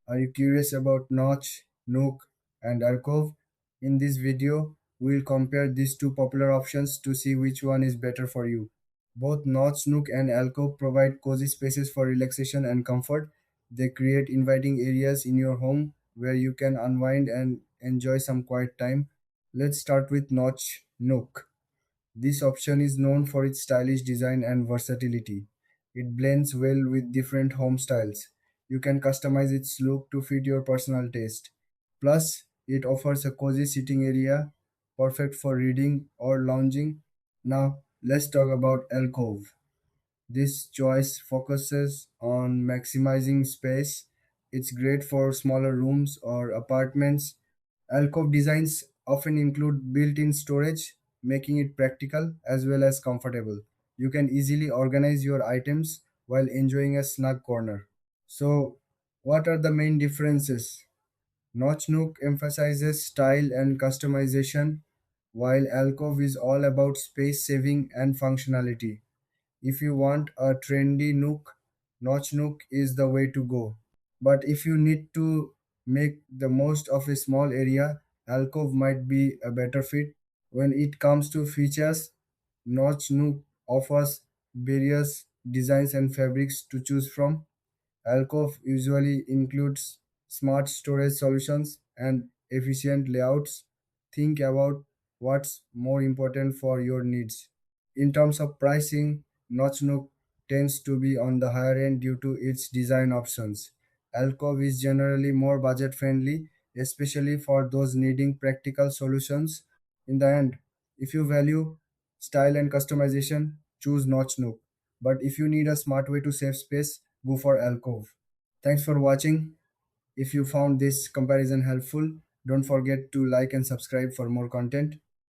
Are you curious about Notch, Nook, and Alcove? In this video, we'll compare these two popular options to see which one is better for you. Both Notch, Nook, and Alcove provide cozy spaces for relaxation and comfort. They create inviting areas in your home where you can unwind and enjoy some quiet time. Let's start with Notch, Nook. This option is known for its stylish design and versatility. It blends well with different home styles. You can customize its look to fit your personal taste. Plus, it offers a cozy sitting area, perfect for reading or lounging. Now, let's talk about alcove. This choice focuses on maximizing space. It's great for smaller rooms or apartments. Alcove designs often include built in storage, making it practical as well as comfortable. You can easily organize your items while enjoying a snug corner. So, what are the main differences? Notchnook emphasizes style and customization, while Alcove is all about space saving and functionality. If you want a trendy nook, Notch Nook is the way to go. But if you need to make the most of a small area, Alcove might be a better fit. When it comes to features, Notch Nook offers various designs and fabrics to choose from. Alcove usually includes smart storage solutions and efficient layouts. Think about what's more important for your needs. In terms of pricing, NotchNook tends to be on the higher end due to its design options. Alcove is generally more budget friendly, especially for those needing practical solutions. In the end, if you value style and customization, choose NotchNook. But if you need a smart way to save space, go for Alcove. Thanks for watching. If you found this comparison helpful, don't forget to like and subscribe for more content.